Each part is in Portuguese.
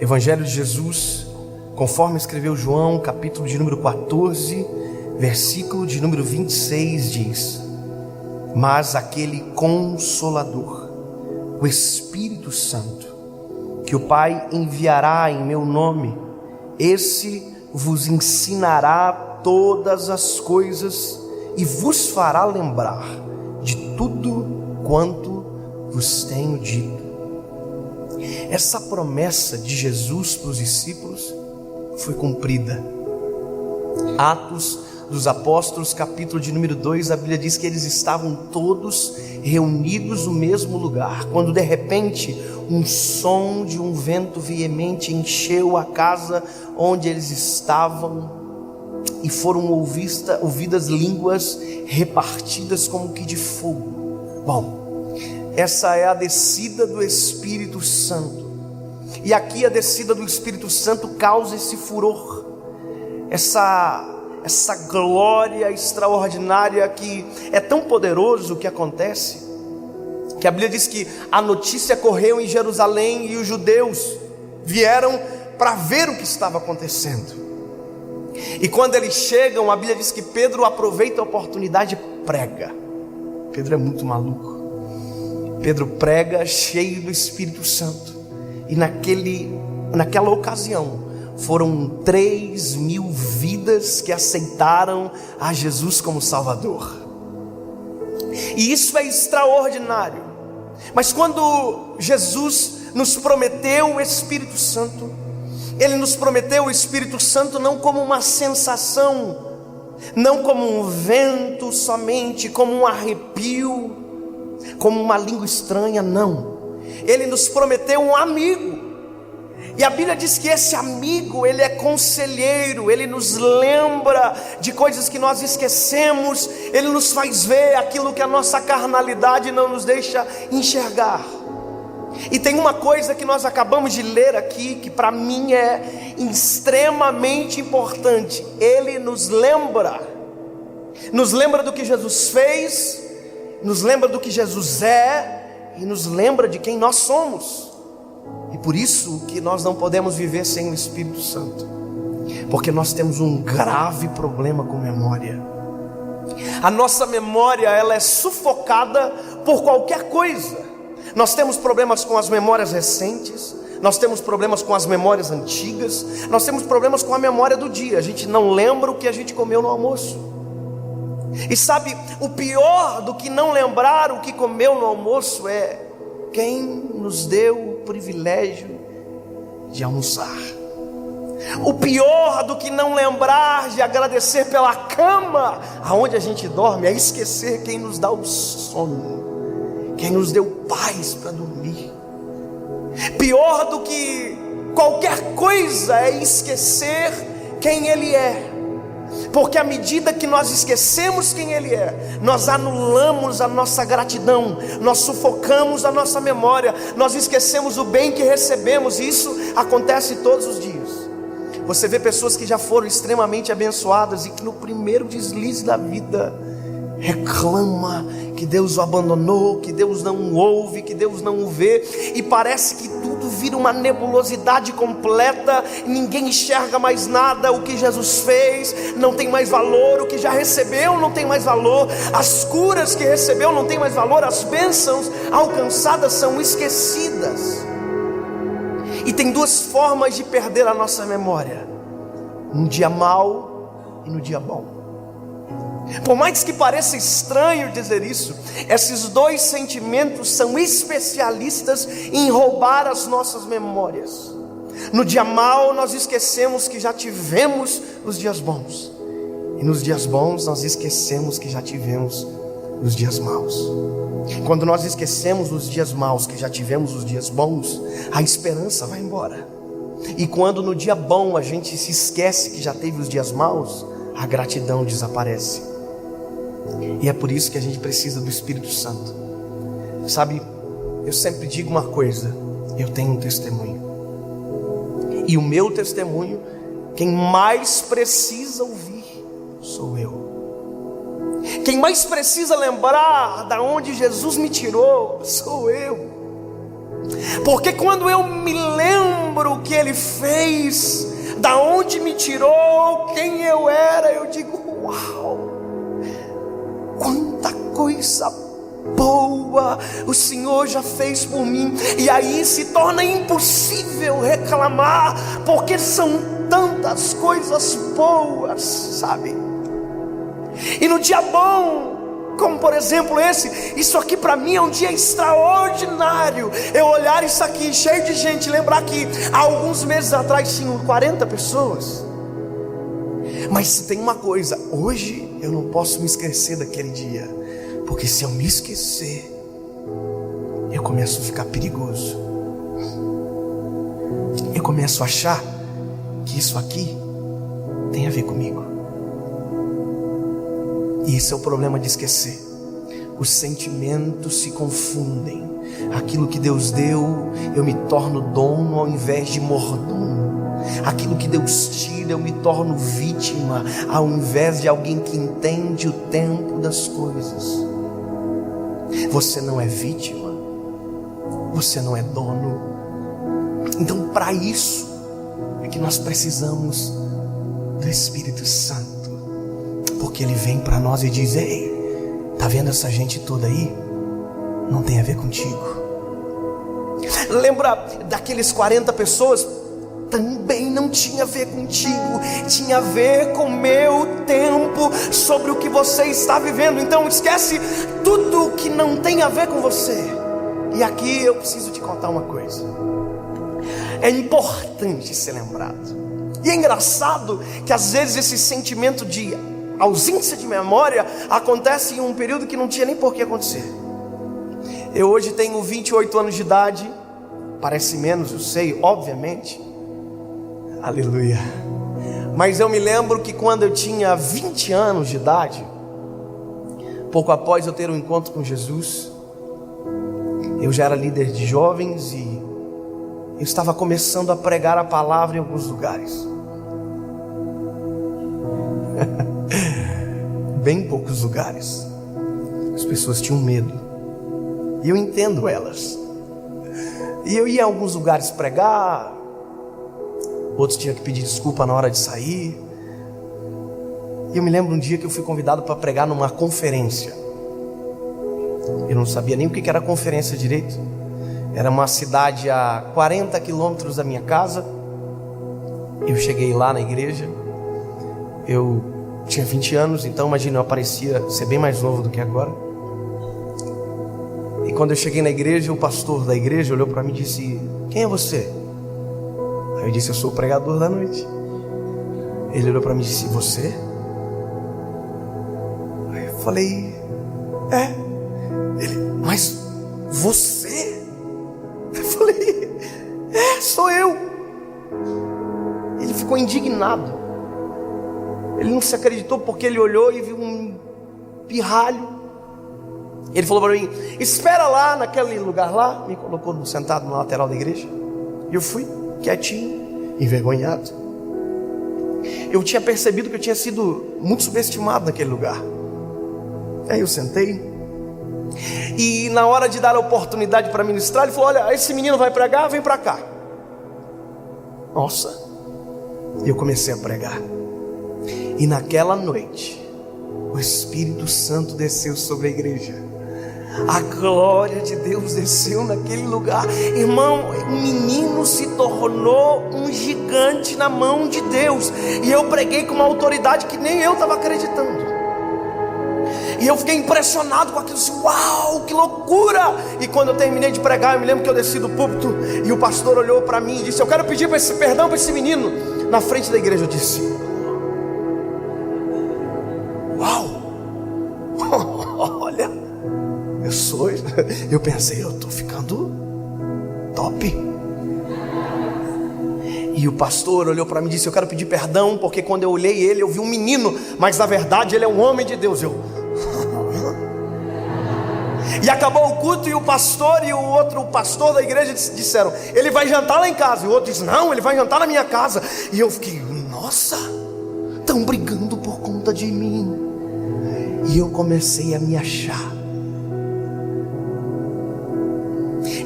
Evangelho de Jesus, conforme escreveu João, capítulo de número 14, versículo de número 26, diz: mas aquele Consolador, o Espírito Santo, que o Pai enviará em meu nome, esse vos ensinará todas as coisas e vos fará lembrar de tudo quanto vos tenho dito. Essa promessa de Jesus para os discípulos foi cumprida. Atos dos Apóstolos, capítulo de número 2, a Bíblia diz que eles estavam todos reunidos no mesmo lugar, quando de repente um som de um vento veemente encheu a casa onde eles estavam, e foram ouvidas línguas repartidas como que de fogo. Bom, essa é a descida do Espírito Santo, e aqui a descida do Espírito Santo causa esse furor, essa glória extraordinária, que é tão poderoso o que acontece, que a Bíblia diz que a notícia correu em Jerusalém e os judeus vieram para ver o que estava acontecendo. E quando eles chegam, a Bíblia diz que Pedro aproveita a oportunidade e prega. Pedro é muito maluco. Pedro prega cheio do Espírito Santo, e naquela ocasião foram 3.000 vidas que aceitaram a Jesus como Salvador. E isso é extraordinário. Mas quando Jesus nos prometeu o Espírito Santo, Ele nos prometeu o Espírito Santo não como uma sensação, não como um vento somente, como um arrepio, como uma língua estranha, não. Ele nos prometeu um amigo. E a Bíblia diz que esse amigo, ele é conselheiro, ele nos lembra de coisas que nós esquecemos, ele nos faz ver aquilo que a nossa carnalidade não nos deixa enxergar. E tem uma coisa que nós acabamos de ler aqui, que para mim é extremamente importante. Ele nos lembra do que Jesus fez, nos lembra do que Jesus é, e nos lembra de quem nós somos. E por isso que nós não podemos viver sem o Espírito Santo, porque nós temos um grave problema com memória. A nossa memória, ela é sufocada por qualquer coisa. Nós temos problemas com as memórias recentes, nós temos problemas com as memórias antigas, nós temos problemas com a memória do dia. A gente não lembra o que a gente comeu no almoço. E sabe, o pior do que não lembrar o que comeu no almoço é quem nos deu o privilégio de almoçar. O pior do que não lembrar de agradecer pela cama aonde a gente dorme é esquecer quem nos dá o sono, quem nos deu paz para dormir. Pior do que qualquer coisa é esquecer quem Ele é. Porque à medida que nós esquecemos quem Ele é, nós anulamos a nossa gratidão, nós sufocamos a nossa memória, nós esquecemos o bem que recebemos, e isso acontece todos os dias. Você vê pessoas que já foram extremamente abençoadas e que no primeiro deslize da vida reclama que Deus o abandonou, que Deus não o ouve, que Deus não o vê, e parece que tudo vira uma nebulosidade completa, ninguém enxerga mais nada. O que Jesus fez não tem mais valor, o que já recebeu não tem mais valor, as curas que recebeu não tem mais valor, as bênçãos alcançadas são esquecidas. E tem duas formas de perder a nossa memória: no dia mau e no dia bom. Por mais que pareça estranho dizer isso, esses dois sentimentos são especialistas em roubar as nossas memórias. No dia mau nós esquecemos que já tivemos os dias bons, e nos dias bons nós esquecemos que já tivemos os dias maus. Quando nós esquecemos os dias maus que já tivemos os dias bons, a esperança vai embora. E quando no dia bom a gente se esquece que já teve os dias maus, a gratidão desaparece. E é por isso que a gente precisa do Espírito Santo. Sabe, eu sempre digo uma coisa: eu tenho um testemunho, e o meu testemunho, quem mais precisa ouvir sou eu. Quem mais precisa lembrar da onde Jesus me tirou sou eu. Porque quando eu me lembro o que Ele fez, da onde me tirou, quem eu era, eu digo: uau, quanta coisa boa o Senhor já fez por mim. E aí se torna impossível reclamar, porque são tantas coisas boas, sabe? E no dia bom, como por exemplo isso aqui para mim é um dia extraordinário. Eu olhar isso aqui cheio de gente, lembrar que há alguns meses atrás tinham 40 pessoas. Mas se tem uma coisa, hoje eu não posso me esquecer daquele dia, porque se eu me esquecer, eu começo a ficar perigoso. Eu começo a achar que isso aqui tem a ver comigo. E esse é o problema de esquecer. Os sentimentos se confundem. Aquilo que Deus deu, eu me torno dono ao invés de mordomo. Aquilo que Deus tira, eu me torno vítima ao invés de alguém que entende o tempo das coisas. Você não é vítima, você não é dono. Então, para isso é que nós precisamos do Espírito Santo, porque Ele vem para nós e diz: ei, tá vendo essa gente toda aí? Não tem a ver contigo. Lembra daqueles 40 pessoas? Também não tinha a ver contigo, tinha a ver com o meu tempo, sobre o que você está vivendo. Então esquece tudo que não tem a ver com você. E aqui eu preciso te contar uma coisa. É importante ser lembrado. E é engraçado que às vezes esse sentimento de ausência de memória acontece em um período que não tinha nem por que acontecer. Eu hoje tenho 28 anos de idade. Parece menos, eu sei, obviamente. Aleluia. Mas eu me lembro que quando eu tinha 20 anos de idade, pouco após eu ter um encontro com Jesus, eu já era líder de jovens e eu estava começando a pregar a palavra em alguns lugares. Bem poucos lugares. As pessoas tinham medo. E eu entendo elas. E eu ia a alguns lugares pregar, outros tinham que pedir desculpa na hora de sair. E eu me lembro um dia que eu fui convidado para pregar numa conferência. Eu não sabia nem o que era conferência direito. Era uma cidade a 40 quilômetros da minha casa. Eu cheguei lá na igreja. Eu tinha 20 anos, então imagina, eu parecia ser bem mais novo do que agora. E quando eu cheguei na igreja, o pastor da igreja olhou para mim e disse: quem é você? Aí eu disse: eu sou o pregador da noite. Ele olhou para mim e disse: você? Aí eu falei: é. Ele: mas você? Eu falei: é, sou eu. Ele ficou indignado. Ele não se acreditou, porque ele olhou e viu um pirralho. Ele falou para mim: espera lá naquele lugar lá. Me colocou sentado na lateral da igreja. E eu fui quietinho, envergonhado. Eu tinha percebido que eu tinha sido muito subestimado naquele lugar. Aí eu sentei. E na hora de dar a oportunidade para ministrar, ele falou: olha, esse menino vai pregar, vem para cá. Nossa. E eu comecei a pregar. E naquela noite, o Espírito Santo desceu sobre a igreja. A glória de Deus desceu naquele lugar. Irmão, o menino se tornou um gigante na mão de Deus. E eu preguei com uma autoridade que nem eu estava acreditando. E eu fiquei impressionado com aquilo, assim: uau, que loucura! E quando eu terminei de pregar, eu me lembro que eu desci do púlpito e o pastor olhou para mim e disse: eu quero pedir perdão para esse menino. Na frente da igreja eu disse: uau! Olha, eu pensei, eu estou ficando top. E o pastor olhou para mim e disse: eu quero pedir perdão, porque quando eu olhei ele, eu vi um menino, mas na verdade ele é um homem de Deus. E acabou o culto e o pastor e o pastor da igreja disseram: ele vai jantar lá em casa. E o outro disse: não, ele vai jantar na minha casa. E eu fiquei: nossa, estão brigando por conta de mim. E eu comecei a me achar.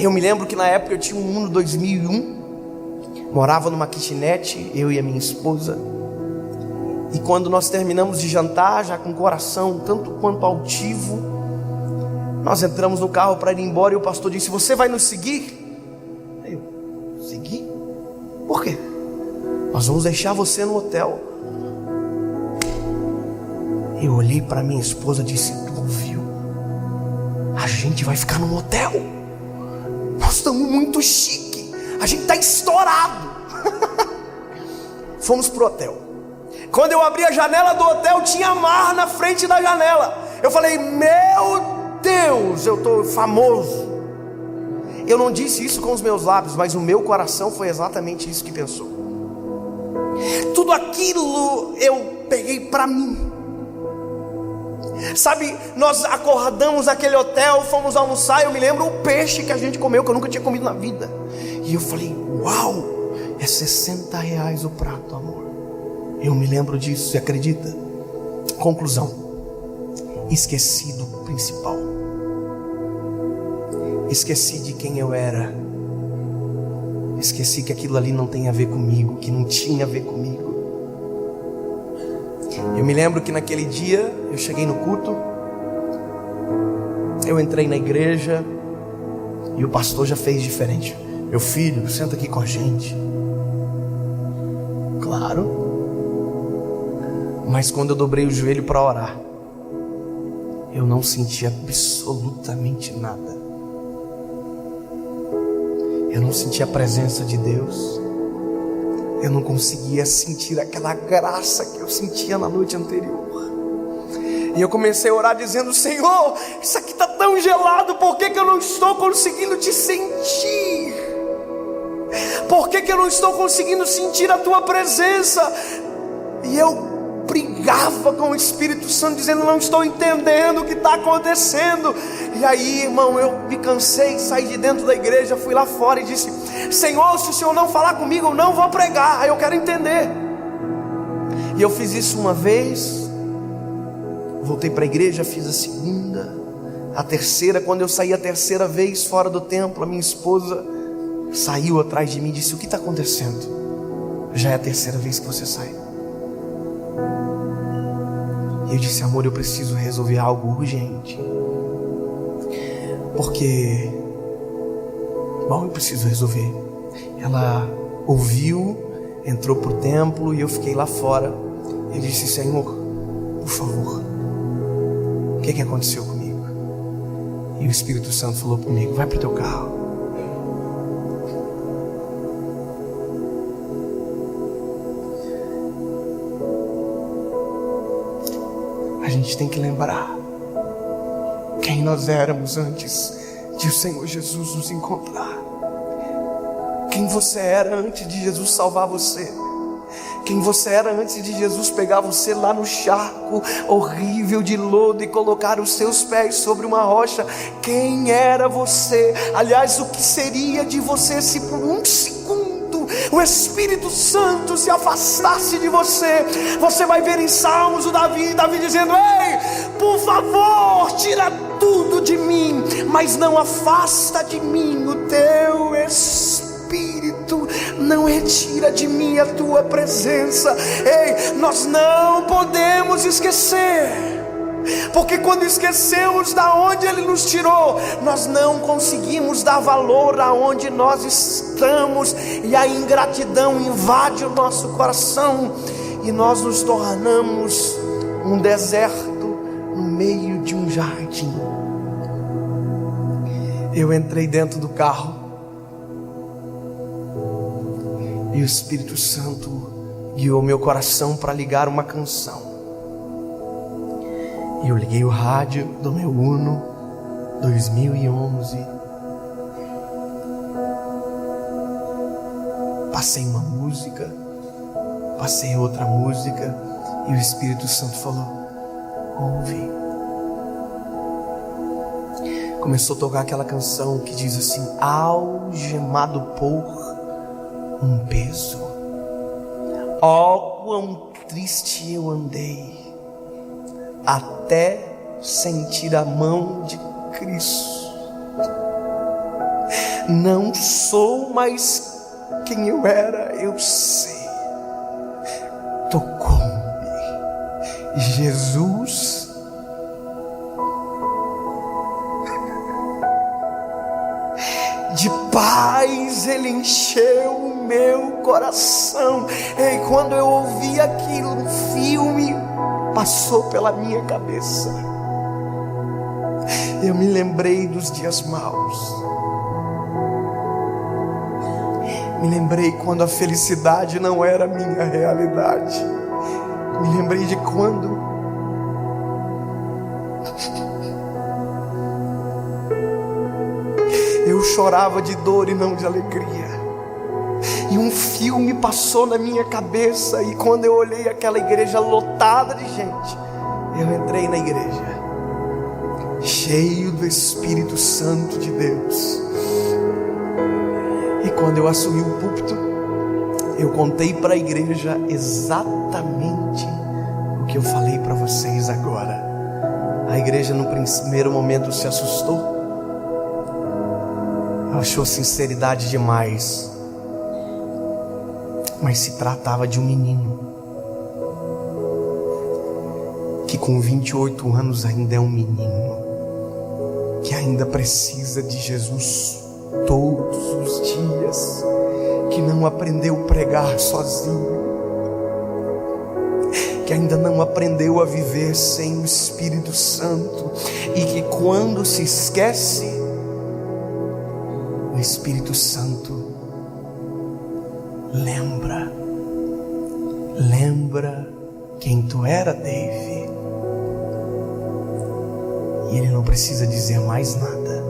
Eu me lembro que na época eu tinha um Uno 2001, morava numa kitnet, eu e a minha esposa. E quando nós terminamos de jantar, já com o coração tanto quanto altivo, nós entramos no carro para ir embora e o pastor disse: você vai nos seguir? Eu, seguir? Por quê? Nós vamos deixar você no hotel. Eu olhei para minha esposa e disse: tu ouviu? A gente vai ficar no hotel. Nós estamos muito chique, a gente está estourado. Fomos pro hotel. Quando eu abri a janela do hotel, tinha mar na frente da janela. Eu falei: meu Deus, eu estou famoso. Eu não disse isso com os meus lábios, mas o meu coração foi exatamente isso que pensou. Tudo aquilo eu peguei para mim. Sabe, nós acordamos naquele hotel, fomos almoçar. Eu me lembro o peixe que a gente comeu, que eu nunca tinha comido na vida. E eu falei: uau, é R$60 o prato, amor. Eu me lembro disso, você acredita? Conclusão: esqueci do principal. Esqueci de quem eu era. Esqueci que aquilo ali não tem a ver comigo, que não tinha a ver comigo. Eu me lembro que naquele dia eu cheguei no culto, eu entrei na igreja e o pastor já fez diferente. Meu filho, senta aqui com a gente. Claro. Mas quando eu dobrei o joelho para orar, eu não senti absolutamente nada. Eu não senti a presença de Deus. Eu não conseguia sentir aquela graça que eu sentia na noite anterior. E eu comecei a orar dizendo: Senhor, isso aqui está tão gelado, por que eu não estou conseguindo te sentir? Por que eu não estou conseguindo sentir a tua presença? E eu brigava com o Espírito Santo, dizendo: não estou entendendo o que está acontecendo. E aí, irmão, eu me cansei, saí de dentro da igreja, fui lá fora e disse: Senhor, se o Senhor não falar comigo, eu não vou pregar, eu quero entender. E eu fiz isso uma vez, voltei para a igreja, fiz a segunda, a terceira. Quando eu saí a terceira vez fora do templo, a minha esposa saiu atrás de mim e disse: o que está acontecendo? Já é a terceira vez que você sai. E eu disse: amor, eu preciso resolver algo urgente. Porque, bom, eu preciso resolver. Ela ouviu, entrou pro templo e eu fiquei lá fora. Eu disse: Senhor, por favor, o que aconteceu comigo? E o Espírito Santo falou comigo: vai pro teu carro. A gente tem que lembrar quem nós éramos antes de o Senhor Jesus nos encontrar. Quem você era antes de Jesus salvar você. Quem você era antes de Jesus pegar você lá no charco horrível de lodo e colocar os seus pés sobre uma rocha. Quem era você? Aliás, o que seria de você se por um segundo o Espírito Santo se afastasse de você? Você vai ver em Salmos o Davi dizendo: ei, por favor, tira tudo de mim, mas não afasta de mim o teu Espírito, não retira de mim a tua presença. Ei, nós não podemos esquecer, porque quando esquecemos da onde Ele nos tirou, nós não conseguimos dar valor aonde nós estamos, e a ingratidão invade o nosso coração, e nós nos tornamos um deserto no meio de um jardim. Eu entrei dentro do carro e o Espírito Santo guiou meu coração para ligar uma canção. E eu liguei o rádio do meu Uno 2011. Passei uma música, passei outra música, e o Espírito Santo falou: ouve. Começou a tocar aquela canção que diz assim: algemado por um peso, ó quão triste eu andei, até sentir a mão de Cristo. Não sou mais quem eu era, eu sei. Tocou-me Jesus. De paz Ele encheu o meu coração. E quando eu ouvi aquilo, um filme passou pela minha cabeça. Eu me lembrei dos dias maus. Me lembrei quando a felicidade não era a minha realidade. Me lembrei de quando eu chorava de dor e não de alegria. E um filme passou na minha cabeça. E quando eu olhei aquela igreja lotada de gente, eu entrei na igreja, cheio do Espírito Santo de Deus. E quando eu assumi o púlpito, eu contei para a igreja exatamente o que eu falei para vocês agora. A igreja no primeiro momento se assustou, achou sinceridade demais, mas se tratava de um menino que com 28 anos ainda é um menino, que ainda precisa de Jesus todos os dias, que não aprendeu a pregar sozinho, que ainda não aprendeu a viver sem o Espírito Santo, e que quando se esquece, o Espírito Santo lembra quem tu era, Dave, e ele não precisa dizer mais nada.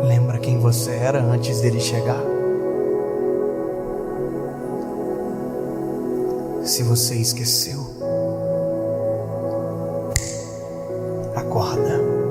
Lembra quem você era antes dele chegar? Se você esqueceu, acorda.